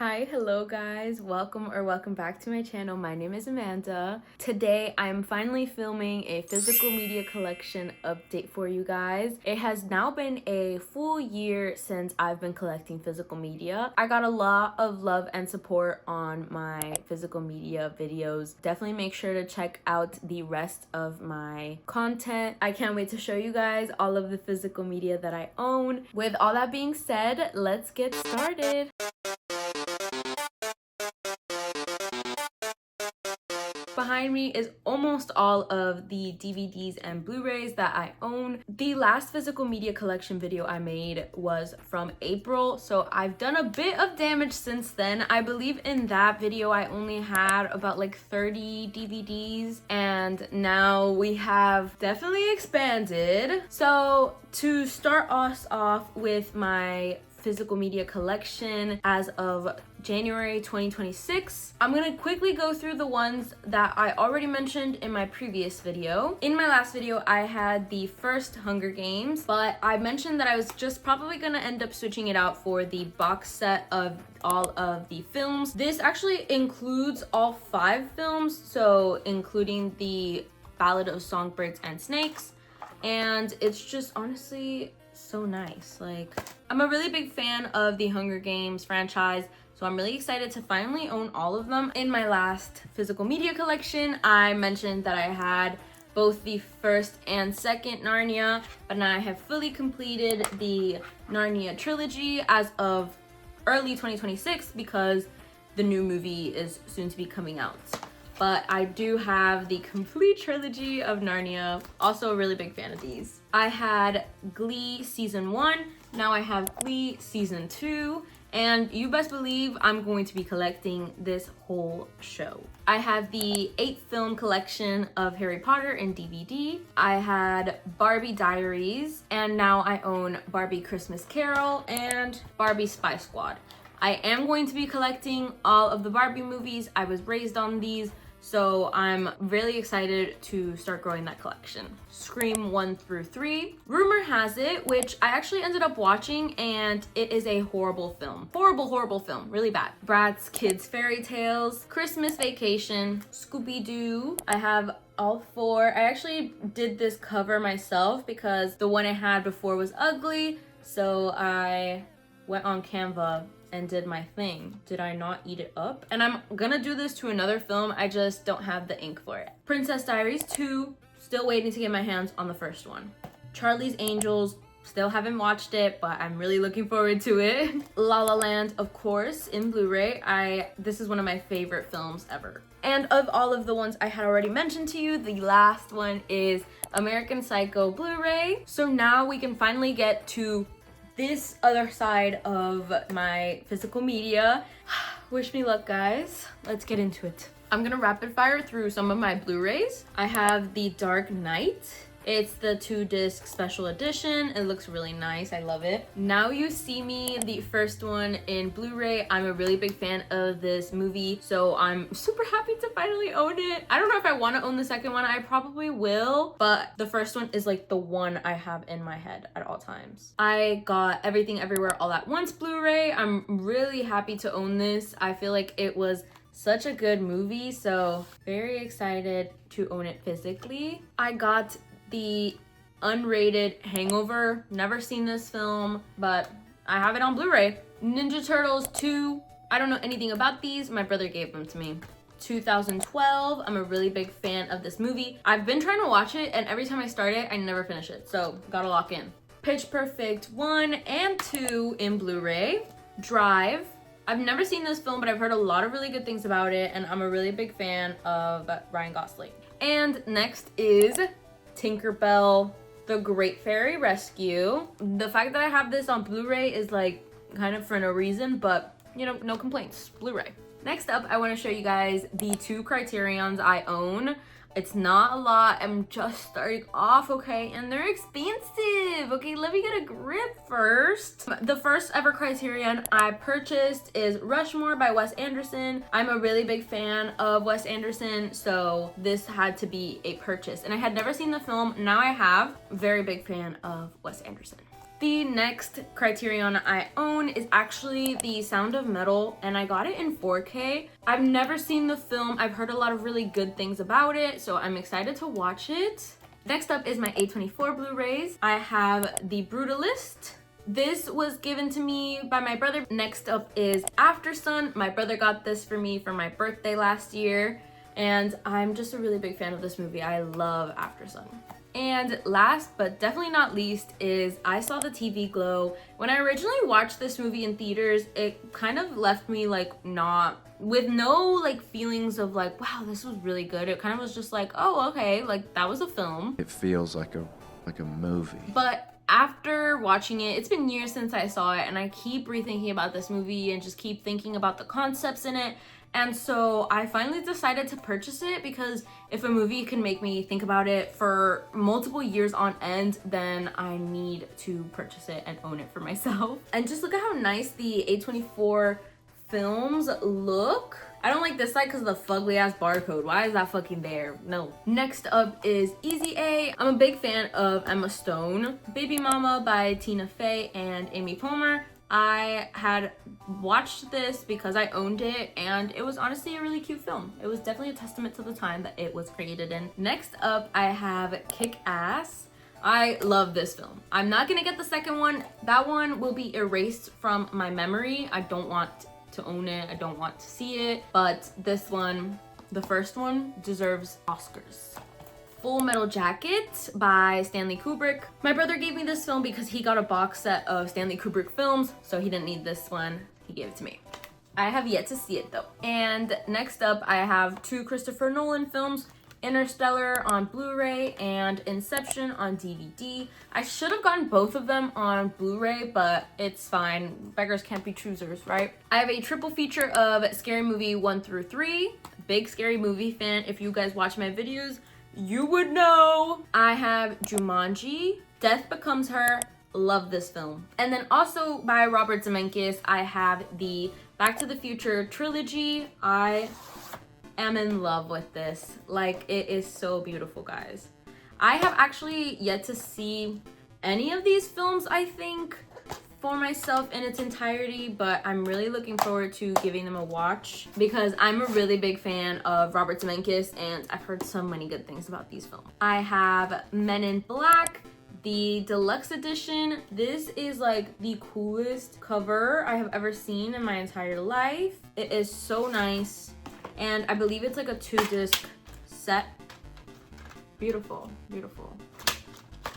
Hi, hello guys, welcome back to my channel. My name is Amanda. Today I'm finally filming a physical media collection update for you guys. It has now been a full year since I've been collecting physical media. I got a lot of love and support on my physical media videos. Definitely make sure to check out the rest of my content. I can't wait to show you guys all of the physical media that I own. With all that being said, let's get started. Behind me is almost all of the DVDs and Blu-rays that I own. The last physical media collection video I made was from April, so I've done a bit of damage since then. I believe in that video I only had about like 30 DVDs, and now we have definitely expanded. So to start us off with my physical media collection as of January 2026. I'm gonna quickly go through the ones that I already mentioned in my previous video. In my last video, I had the first Hunger Games, but I mentioned that I was just probably gonna end up switching it out for the box set of all of the films. This actually includes all 5 films, so including the Ballad of Songbirds and Snakes, and it's just honestly so nice. Like, I'm a really big fan of the Hunger Games franchise, so I'm really excited to finally own all of them. In my last physical media collection, I mentioned that I had both the first and second Narnia, but now I have fully completed the Narnia trilogy as of early 2026 because the new movie is soon to be coming out. But I do have the complete trilogy of Narnia. Also a really big fan of these. I had Glee season 1, now I have Glee season 2, and you best believe I'm going to be collecting this whole show. I have the 8-film collection of Harry Potter in DVD. I had Barbie Diaries, and now I own Barbie Christmas Carol and Barbie Spy Squad. I am going to be collecting all of the Barbie movies. I was raised on these, so I'm really excited to start growing that collection. Scream 1 through 3. Rumor has it, which I actually ended up watching, and it is a horrible film. Horrible film, really bad. Bratz Kids Fairy Tales, Christmas Vacation, Scooby-Doo. I have all 4. I actually did this cover myself because the one I had before was ugly, so I went on Canva and did my thing. Did I not eat it up? And I'm gonna do this to another film, I just don't have the ink for it. Princess Diaries 2, still waiting to get my hands on the first one. Charlie's Angels, still haven't watched it, but I'm really looking forward to it. La La Land, of course, in Blu-ray. This is one of my favorite films ever. And of all of the ones I had already mentioned to you, the last one is American Psycho Blu-ray. So now we can finally get to this other side of my physical media. Wish me luck, guys. Let's get into it. I'm gonna rapid fire through some of my Blu-rays. I have The Dark Knight. It's the 2-disc special edition. It looks really nice. I love it. Now You See Me, the first one in Blu-ray. I'm a really big fan of this movie, so I'm super happy to finally own it. I don't know if I want to own the second one. I probably will, but the first one is like the one I have in my head at all times. I got Everything Everywhere All at Once Blu-ray. I'm really happy to own this. I feel like it was such a good movie, so very excited to own it physically. I got the unrated Hangover. Never seen this film, but I have it on Blu-ray. Ninja Turtles 2. I don't know anything about these. My brother gave them to me. 2012. I'm a really big fan of this movie. I've been trying to watch it, and every time I start it, I never finish it, so gotta lock in. Pitch Perfect 1 and 2 in Blu-ray. Drive. I've never seen this film, but I've heard a lot of really good things about it, and I'm a really big fan of Ryan Gosling. And next is Tinkerbell, The Great Fairy Rescue. The fact that I have this on Blu-ray is like kind of for no reason, but you know, no complaints. Blu-ray. Next up, I want to show you guys the 2 Criterions I own. It's not a lot. I'm just starting off, okay? And they're expensive. Okay, let me get a grip first. The first ever Criterion I purchased is Rushmore by Wes Anderson. I'm a really big fan of Wes Anderson, so this had to be a purchase. And I had never seen the film. Now I have. Very big fan of Wes Anderson. The next Criterion I own is actually The Sound of Metal, and I got it in 4K. I've never seen the film. I've heard a lot of really good things about it, so I'm excited to watch it. Next up is my A24 Blu-rays. I have The Brutalist. This was given to me by my brother. Next up is After Sun. My brother got this for me for my birthday last year, and I'm just a really big fan of this movie. I love After Sun. And last but definitely not least is I Saw the TV Glow. When I originally watched this movie in theaters, it kind of left me like with no like feelings of like, wow, this was really good. It kind of was just like, oh, okay, like that was a film. It feels like a movie. But after watching it, it's been years since I saw it, and I keep rethinking about this movie and just keep thinking about the concepts in it. And so I finally decided to purchase it, because if a movie can make me think about it for multiple years on end, then I need to purchase it and own it for myself. And just look at how nice the A24 films look. I don't like this side because of the fugly ass barcode. Why is that fucking there? No. Next up is Easy A. I'm a big fan of Emma Stone. Baby Mama by Tina Fey and Amy Poehler. I had watched this because I owned it, and it was honestly a really cute film. It was definitely a testament to the time that it was created in. Next up, I have Kick-Ass. I love this film. I'm not gonna get the second one. That one will be erased from my memory. I don't want to own it. I don't want to see it. But this one, the first one, deserves Oscars. Full Metal Jacket by Stanley Kubrick. My brother gave me this film because he got a box set of Stanley Kubrick films, so he didn't need this one. He gave it to me. I have yet to see it though. And next up, I have two Christopher Nolan films, Interstellar on Blu-ray and Inception on DVD. I should have gotten both of them on Blu-ray, but it's fine. Beggars can't be choosers, right? I have a triple feature of Scary Movie 1 through 3. Big Scary Movie fan. If you guys watch my videos, you would know. I have Jumanji, Death Becomes Her. Love this film. And then also by Robert Zemeckis, I have the Back to the Future trilogy. I am in love with this. Like, it is so beautiful, guys. I have actually yet to see any of these films, I think, for myself in its entirety, but I'm really looking forward to giving them a watch because I'm a really big fan of Robert Zemeckis, and I've heard so many good things about these films. I have Men in Black, the deluxe edition. This is like the coolest cover I have ever seen in my entire life. It is so nice, and I believe it's like a 2-disc set. Beautiful, beautiful.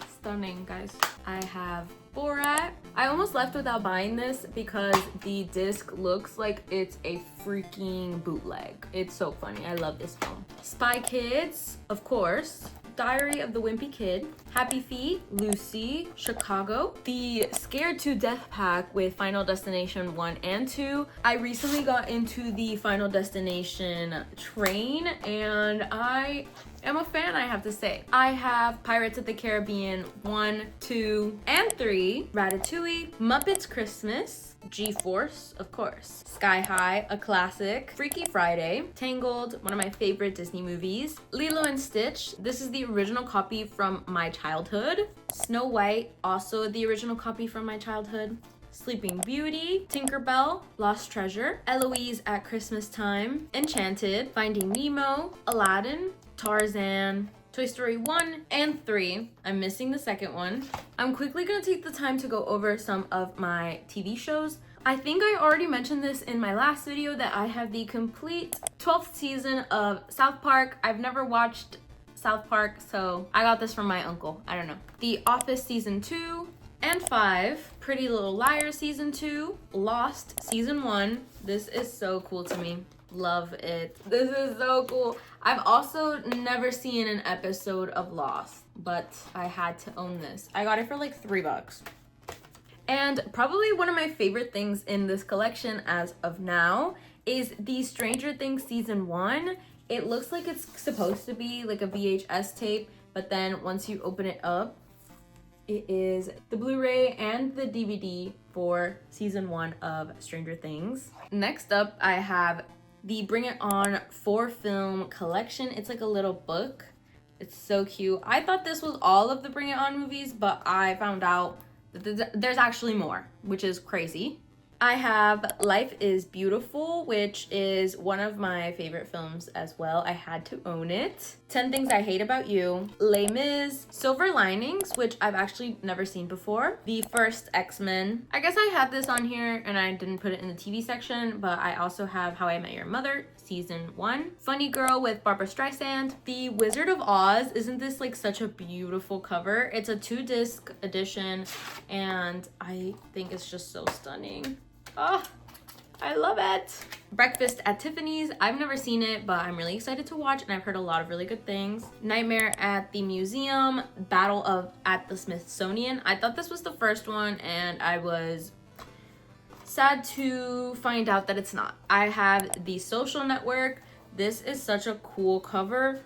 Stunning, guys. I have Borat. I almost left without buying this because the disc looks like it's a freaking bootleg. It's so funny. I love this film. Spy Kids, of course. Diary of the Wimpy Kid, Happy Feet, Lucy, Chicago, the Scared to Death pack with Final Destination 1 and 2. I recently got into the Final Destination train, and I am a fan, I have to say. I have Pirates of the Caribbean 1, 2, and 3, Ratatouille, Muppets Christmas, G-Force, of course, Sky High, a classic, Freaky Friday, Tangled, one of my favorite Disney movies, Lilo and Stitch, this is the original copy from my childhood, Snow White, also the original copy from my childhood, Sleeping Beauty, Tinkerbell, Lost Treasure, Eloise at Christmas Time, Enchanted, Finding Nemo, Aladdin, Tarzan, Toy Story 1 and 3. I'm missing the second one. I'm quickly gonna take the time to go over some of my TV shows. I think I already mentioned this in my last video that I have the complete 12th season of South Park. I've never watched South Park, so I got this from my uncle. I don't know. The Office Season 2 and 5, Pretty Little Liars Season 2, Lost Season 1. This is so cool to me. Love it. This is so cool. I've also never seen an episode of Lost, but I had to own this. I got it for like $3. And probably one of my favorite things in this collection as of now is the Stranger Things Season 1. It looks like it's supposed to be like a VHS tape, but then once you open it up, it is the Blu-ray and the DVD for Season 1 of Stranger Things. Next up, I have the Bring It On 4-film collection. It's like a little book. It's so cute. I thought this was all of the Bring It On movies, but I found out There's actually more, which is crazy. I have Life is Beautiful, which is one of my favorite films as well. I had to own it. 10 Things I Hate About You, Les Mis, Silver Linings, which I've actually never seen before, The First X-Men. I guess I had this on here and I didn't put it in the TV section, but I also have How I Met Your Mother, Season 1, Funny Girl with Barbara Streisand, The Wizard of Oz. Isn't this like such a beautiful cover? It's a 2-disc edition and I think it's just so stunning. Oh, I love it. Breakfast at Tiffany's. I've never seen it, but I'm really excited to watch and I've heard a lot of really good things. Nightmare at the Museum, Battle of at the Smithsonian. I thought this was the first one and I was sad to find out that it's not. I have The Social Network. This is such a cool cover.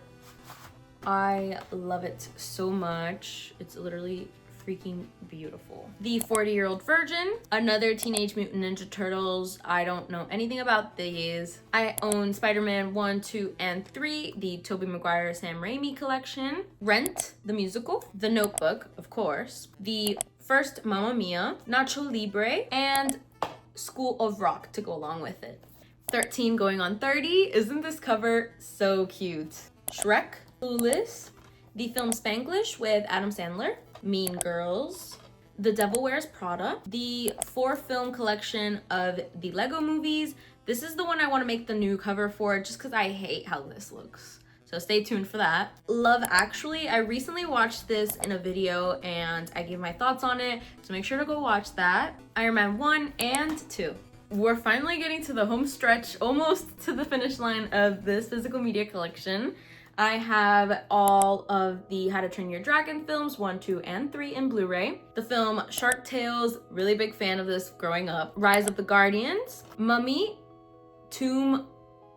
I love it so much. It's literally freaking beautiful. The 40-Year-Old Virgin, another Teenage Mutant Ninja Turtles. I don't know anything about these. I own Spider-Man 1, 2, and 3, the Tobey Maguire Sam Raimi collection. Rent, the musical. The Notebook, of course. The first Mamma Mia, Nacho Libre, and School of Rock to go along with it. 13 going on 30. Isn't this cover so cute? Shrek, Clueless, the film Spanglish with Adam Sandler, Mean Girls, The Devil Wears Prada, the 4-film collection of the Lego movies. This is the one I want to make the new cover for just because I hate how this looks. So stay tuned for that. Love Actually, I recently watched this in a video and I gave my thoughts on it, so make sure to go watch that. Iron Man 1 and 2. We're finally getting to the home stretch, almost to the finish line of this physical media collection. I have all of the How to Train Your Dragon films, 1, 2, and 3 in Blu-ray. The film Shark Tales, really big fan of this growing up. Rise of the Guardians, Mummy, Tomb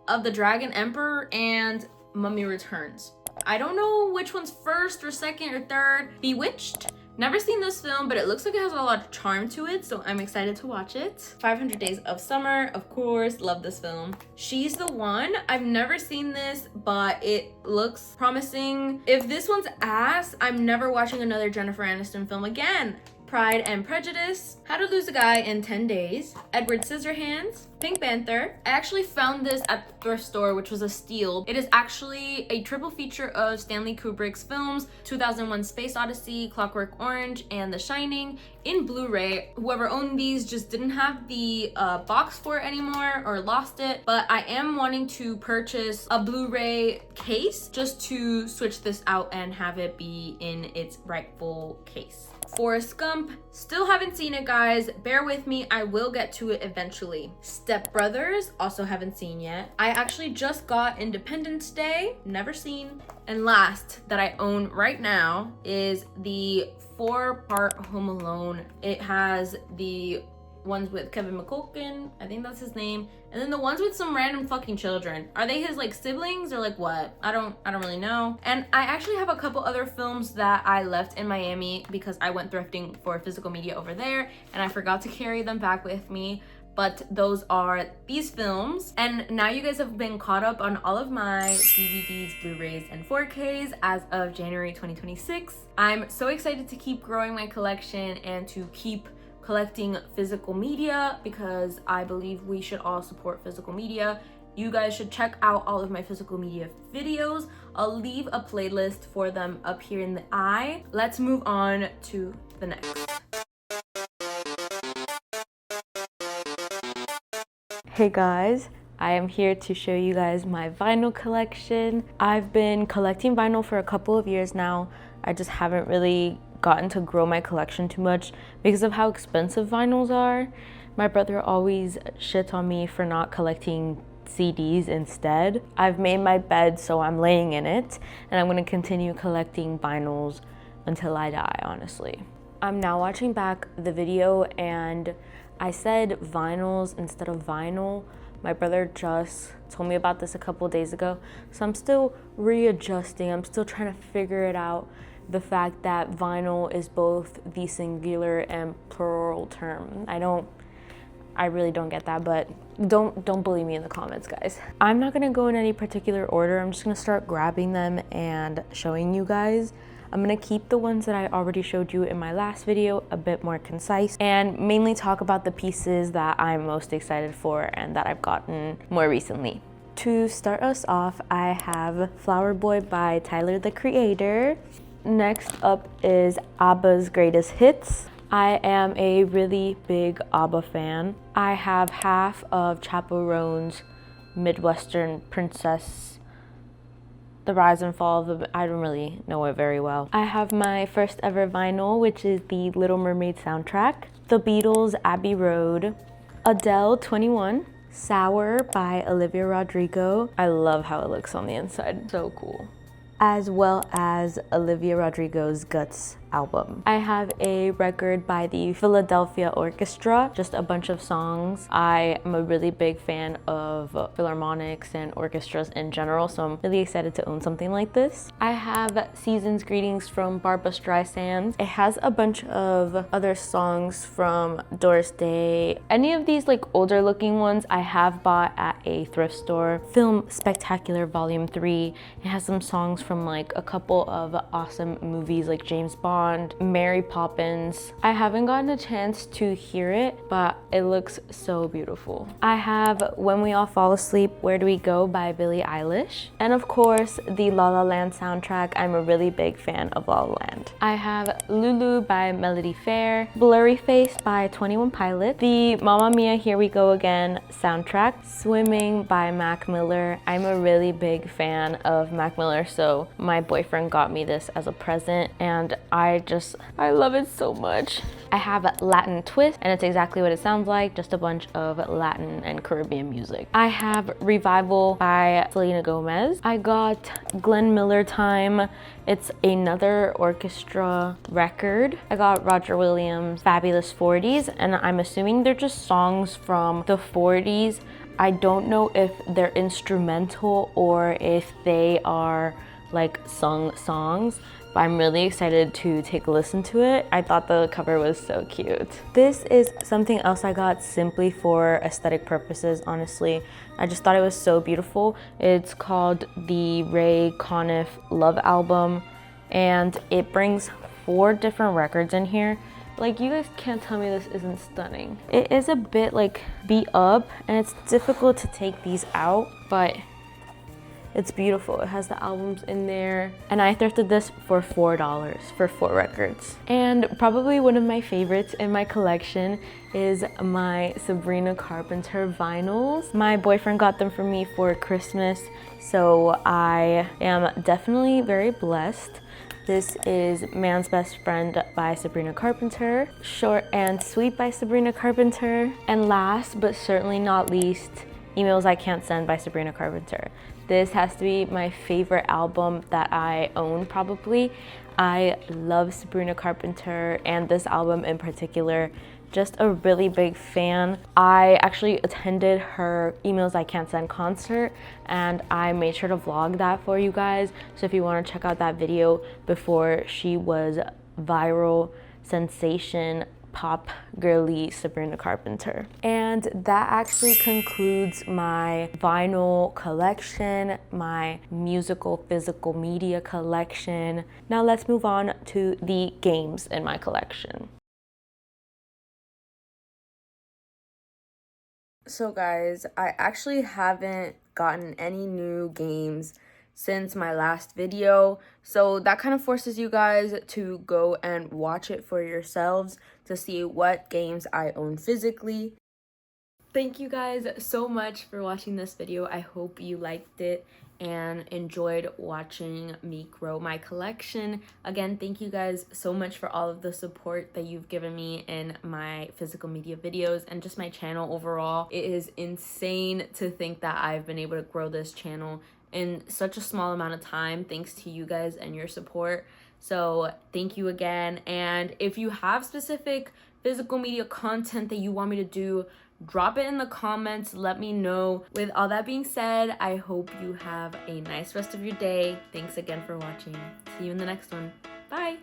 of the Dragon Emperor, and Mummy Returns. I don't know which one's first or second or third. Bewitched. Never seen this film, but it looks like it has a lot of charm to it, so I'm excited to watch it. 500 Days of Summer, of course, love this film. She's the One. I've never seen this, but it looks promising. If this one's ass, I'm never watching another Jennifer Aniston film again. Pride and Prejudice, How to Lose a Guy in 10 Days, Edward Scissorhands, Pink Panther. I actually found this at the thrift store, which was a steal. It is actually a triple feature of Stanley Kubrick's films, 2001 Space Odyssey, Clockwork Orange, and The Shining in Blu-ray. Whoever owned these just didn't have the box for it anymore or lost it, but I am wanting to purchase a Blu-ray case just to switch this out and have it be in its rightful case. Forrest Gump, still haven't seen it, guys. Bear with me, I will get to it eventually. Step Brothers, also haven't seen yet. I actually just got Independence Day, never seen. And last that I own right now is the 4-part Home Alone. It has the ones with Kevin McCulkin, I think that's his name, and then the ones with some random fucking children. Are they his like siblings or like what? I don't really know. And I actually have a couple other films that I left in Miami because I went thrifting for physical media over there and I forgot to carry them back with me. But those are these films. And now you guys have been caught up on all of my DVDs, Blu-rays, and 4Ks as of January 2026. I'm so excited to keep growing my collection and to keep collecting physical media because I believe we should all support physical media. You guys should check out all of my physical media videos. I'll leave a playlist for them up here in the eye. Let's move on to the next. Hey guys, I am here to show you guys my vinyl collection. I've been collecting vinyl for a couple of years now. I just haven't really gotten to grow my collection too much because of how expensive vinyls are. My brother always shits on me for not collecting CDs instead. I've made my bed, so I'm laying in it, and I'm going to continue collecting vinyls until I die, honestly. I'm now watching back the video and I said vinyls instead of vinyl. My brother just told me about this a couple days ago, so I'm still readjusting. I'm still trying to figure it out. The fact that vinyl is both the singular and plural term. I really don't get that, but don't bully me in the comments, guys. I'm not gonna go in any particular order. I'm just gonna start grabbing them and showing you guys. I'm gonna keep the ones that I already showed you in my last video a bit more concise and mainly talk about the pieces that I'm most excited for and that I've gotten more recently. To start us off, I have Flower Boy by Tyler, the Creator. Next up is ABBA's Greatest Hits. I am a really big ABBA fan. I have half of Chappell Roan's Midwestern Princess, The Rise and Fall of the... I don't really know it very well. I have my first ever vinyl, which is the Little Mermaid soundtrack. The Beatles' Abbey Road. Adele 21. Sour by Olivia Rodrigo. I love how it looks on the inside. So cool. As well as Olivia Rodrigo's Guts album. I have a record by the Philadelphia Orchestra, just a bunch of songs. I am a really big fan of philharmonics and orchestras in general, so I'm really excited to own something like this. I have Season's Greetings from Barbra Streisand. It has a bunch of other songs from Doris Day. Any of these like older looking ones I have bought at a thrift store. Film Spectacular Volume 3. It has some songs from like a couple of awesome movies like James Bond, Mary Poppins. I haven't gotten a chance to hear it, but it looks so beautiful. I have When We All Fall Asleep, Where Do We Go by Billie Eilish. And of course, the La La Land soundtrack. I'm a really big fan of La La Land. I have Lulu by Melody Fair, Blurry Face by 21 Pilots, the Mamma Mia Here We Go Again soundtrack, Swimming by Mac Miller. I'm a really big fan of Mac Miller, so my boyfriend got me this as a present and I love it so much. I have Latin Twist, and it's exactly what it sounds like, just a bunch of Latin and Caribbean music. I have Revival by Selena Gomez. I got Glenn Miller Time. It's another orchestra record. I got Roger Williams' Fabulous 40s, and I'm assuming they're just songs from the 40s. I don't know if they're instrumental or if they are like sung songs, but I'm really excited to take a listen to it. I thought the cover was so cute. This is something else I got simply for aesthetic purposes, honestly. I just thought it was so beautiful. It's called the Ray Conniff Love Album, and it brings 4 different records in here. Like, you guys can't tell me this isn't stunning. It is a bit like beat up, and it's difficult to take these out, but it's beautiful. It has the albums in there. And I thrifted this for $4 for 4 records. And probably one of my favorites in my collection is my Sabrina Carpenter vinyls. My boyfriend got them for me for Christmas, so I am definitely very blessed. This is Man's Best Friend by Sabrina Carpenter, Short and Sweet by Sabrina Carpenter, and last but certainly not least, Emails I Can't Send by Sabrina Carpenter. This has to be my favorite album that I own probably. I love Sabrina Carpenter and this album in particular. Just a really big fan. I actually attended her Emails I Can't Send concert and I made sure to vlog that for you guys. So if you want to check out that video before she was viral sensation pop girly Sabrina Carpenter. And that actually concludes my vinyl collection, my musical physical media collection. Now let's move on to the games in my collection. So guys, I actually haven't gotten any new games since my last video, so that kind of forces you guys to go and watch it for yourselves to see what games I own physically. Thank you guys so much for watching this video. I hope you liked it and enjoyed watching me grow my collection. Again, thank you guys so much for all of the support that you've given me in my physical media videos and just my channel overall. It is insane to think that I've been able to grow this channel in such a small amount of time thanks to you guys and your support. So thank you again. And if you have specific physical media content that you want me to do, drop it in the comments, let me know. With all that being said, I hope you have a nice rest of your day. Thanks again for watching. See you in the next one. Bye.